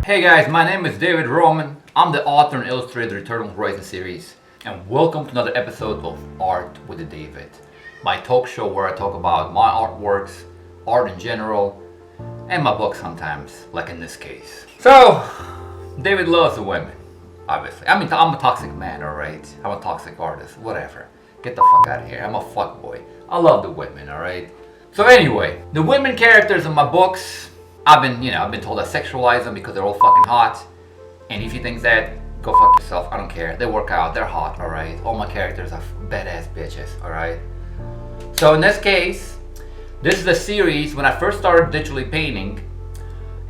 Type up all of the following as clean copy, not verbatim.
Hey guys, my name is David Roman. I'm the author and illustrator of the Eternal Horizon series, and welcome to another episode of Art with the David, my talk show where I talk about my artworks, art in general, and my books sometimes, like in this case. So, David loves the women, obviously. I mean, I'm a toxic man, alright? I'm a toxic artist, whatever. Get the fuck out of here. I'm a fuckboy. I love the women, alright? So anyway, the women characters in my books, I've been told I sexualize them because they're all fucking hot. And if you think that, go fuck yourself. I don't care. They work out. They're hot, alright? All my characters are badass bitches, alright? So in this case, this is a series. When I first started digitally painting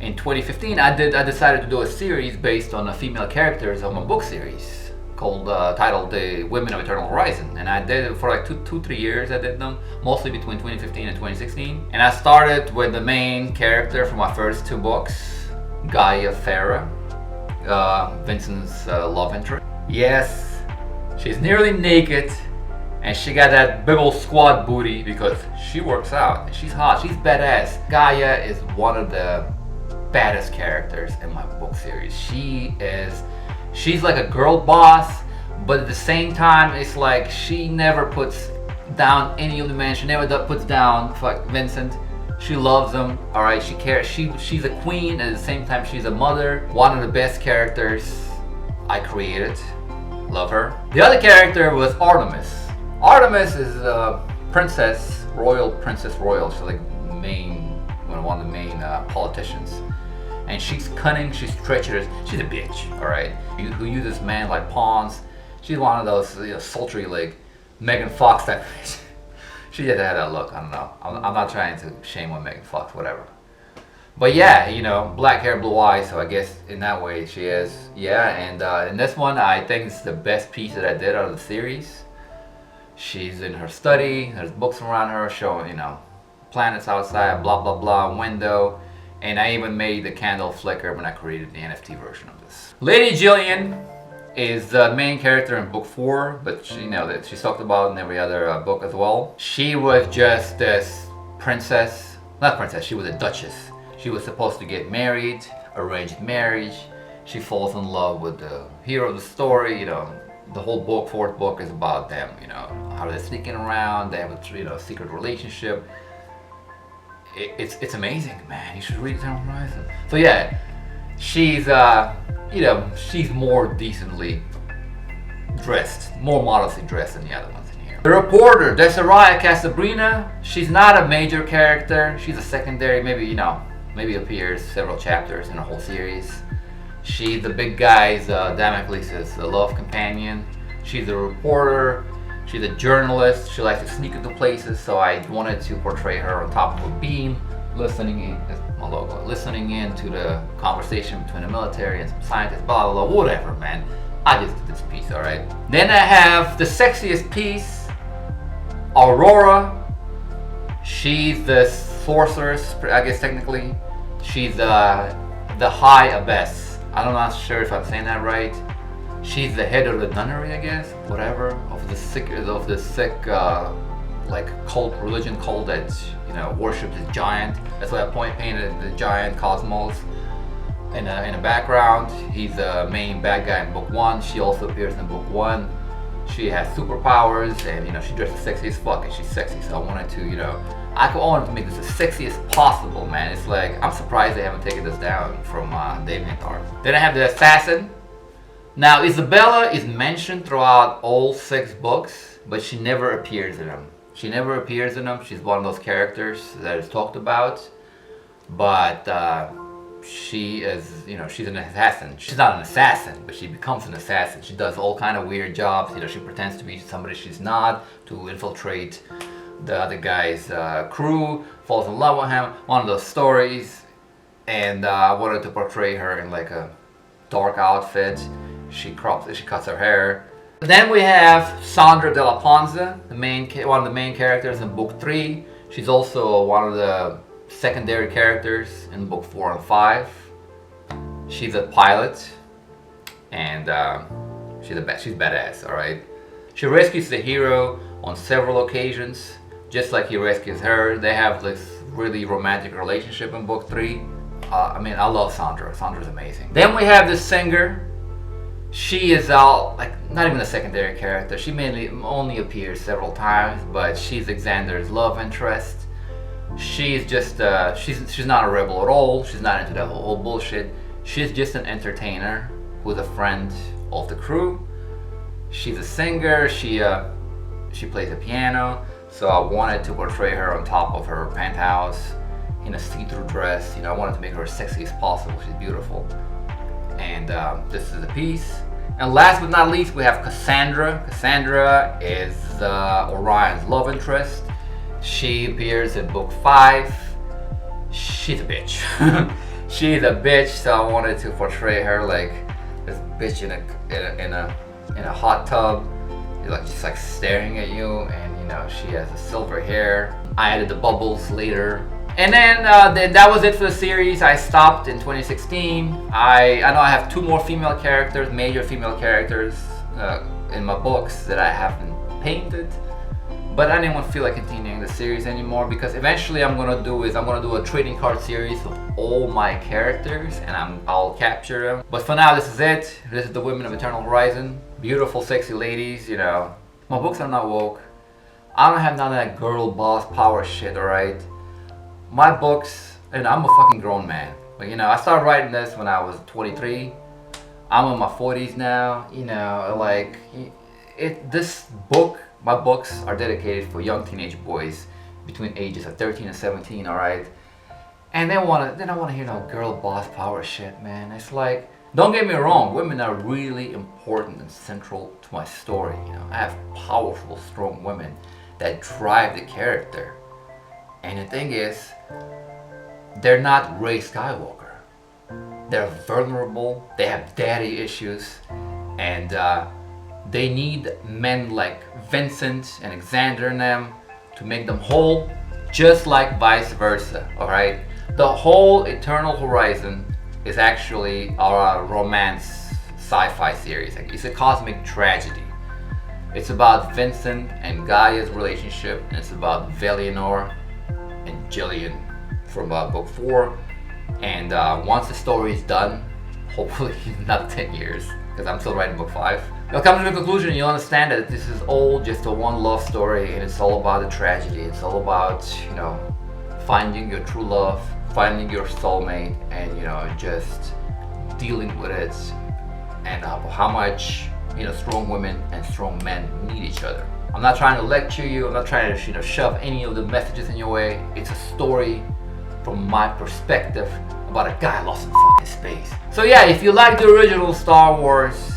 in 2015, I decided to do a series based on the female characters of my book series called titled The Women of Eternal Horizon, and I did it for like 3 years. I did them mostly between 2015 and 2016, and I started with the main character from my first 2 books, Gaia Farah, Vincent's love interest. Yes, she's nearly naked, and she got that big old squat booty because she works out. She's hot. She's badass. Gaia is one of the baddest characters in my book series. She's like a girl boss, but at the same time, it's like she never puts down any of the men. She never puts down Vincent. She loves him, all right? She cares. She's a queen, and at the same time, she's a mother. One of the best characters I created. Love her. The other character was Artemis. Artemis is a princess royal. She's like one of the main politicians. And she's cunning, she's treacherous, she's a bitch, alright? Who uses men like pawns. She's one of those sultry, like Megan Fox type bitch. She just had that look, I don't know. I'm not trying to shame on Megan Fox, whatever. But yeah, black hair, blue eyes, so I guess in that way she is. Yeah, and in this one, I think it's the best piece that I did out of the series. She's in her study, there's books around her showing, planets outside, blah, blah, blah, window. And I even made the candle flicker when I created the NFT version of this. Lady Jillian is the main character in book 4, but that she's talked about in every other book as well. She was just this she was a duchess. She was supposed to get married, arranged marriage. She falls in love with the hero of the story. The whole book, 4th book, is about them. How they're sneaking around. They have a secret relationship. It's amazing, man. You should read Eternal Horizon. So yeah, she's she's more decently dressed, more modestly dressed than the other ones in here. The reporter, Desiree Casabrina, she's not a major character. She's a secondary, maybe appears several chapters in a whole series. She's the big guy's Damocles' love companion. She's a reporter. She's a journalist. She likes to sneak into places, so I wanted to portray her on top of a beam, listening in to the conversation between the military and some scientists, blah, blah, blah, whatever, man. I just did this piece, alright? Then I have the sexiest piece, Aurora. She's the sorceress, I guess technically. She's the high abbess. I'm not sure if I'm saying that right. She's the head of the nunnery, I guess, whatever, of the sick, like religion cult that worships the giant. That's why I painted the giant Cosmos in the background. He's the main bad guy in book 1. She also appears in book 1. She has superpowers, and she dresses sexy as fuck, and she's sexy. So I wanted to, make this as sexy as possible, man. It's like I'm surprised they haven't taken this down from David Art. Then I have the assassin. Now, Isabella is mentioned throughout all 6 books, but she never appears in them. She's one of those characters that is talked about, but she is, she's an assassin. She's not an assassin, but she becomes an assassin. She does all kind of weird jobs. She pretends to be somebody she's not to infiltrate the other guy's crew, falls in love with him. One of those stories, and I wanted to portray her in like a dark outfit. She cuts her hair. Then we have Sandra de la Ponza, one of the main characters in book 3. She's also one of the secondary characters in book 4 and 5. She's a pilot, and she's badass, all right? She rescues the hero on several occasions, just like he rescues her. They have this really romantic relationship in book 3. I mean, I love Sandra. Sandra's amazing. Then we have the singer. She is like not even a secondary character. She mainly only appears several times, but she's Xander's love interest. She's just she's not a rebel at all. She's not into that whole bullshit. She's just an entertainer who's a friend of the crew. She's a singer. She plays the piano. So I wanted to portray her on top of her penthouse in a see-through dress. You know, I wanted to make her as sexy as possible. She's beautiful. And this is the piece. And last but not least, we have Cassandra. Cassandra is Orion's love interest. She appears in book 5. She's a bitch. She's a bitch, so I wanted to portray her like this bitch in a hot tub, like just like staring at you, and you know she has a silver hair. I added the bubbles later. And then that was it for the series. I stopped in 2016. I know I have 2 more female characters, major female characters in my books that I haven't painted. But I didn't want to feel like continuing the series anymore, because eventually I'm gonna do a trading card series of all my characters, and I'll capture them. But for now, this is it. This is the Women of Eternal Horizon. Beautiful, sexy ladies. You know, my books are not woke. I don't have none of that girl boss power shit. All right. My books, and I'm a fucking grown man. But you know, I started writing this when I was 23. I'm in my 40s now. You know, like my books are dedicated for young teenage boys between ages of 13 and 17. All right, and they don't want to hear no girl boss power shit, man. It's like, don't get me wrong, women are really important and central to my story. You know, I have powerful, strong women that drive the character. And the thing is, they're not Rey Skywalker. They're vulnerable, they have daddy issues, and they need men like Vincent and Xander in them to make them whole, just like vice versa, alright? The whole Eternal Horizon is actually our romance sci-fi series. Like, it's a cosmic tragedy. It's about Vincent and Gaia's relationship, and it's about Valinor and Jillian from book 4. And once the story is done, hopefully not 10 years, because I'm still writing book 5, you'll come to the conclusion, you'll understand that this is all just a one love story, and it's all about the tragedy. It's all about, you know, finding your true love, finding your soulmate, and you know, just dealing with it, and how much, you know, strong women and strong men need each other. I'm not trying to lecture you. I'm not trying to, you know, shove any of the messages in your way. It's a story from my perspective about a guy lost in fucking space. So yeah, if you like the original Star Wars,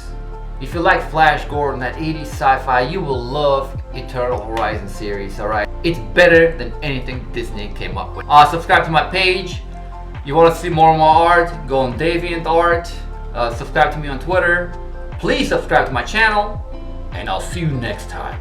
if you like Flash Gordon, that 80s sci-fi, you will love Eternal Horizon series, alright? It's better than anything Disney came up with. Subscribe to my page. You want to see more of my art, go on DeviantArt. Subscribe to me on Twitter. Please subscribe to my channel, and I'll see you next time.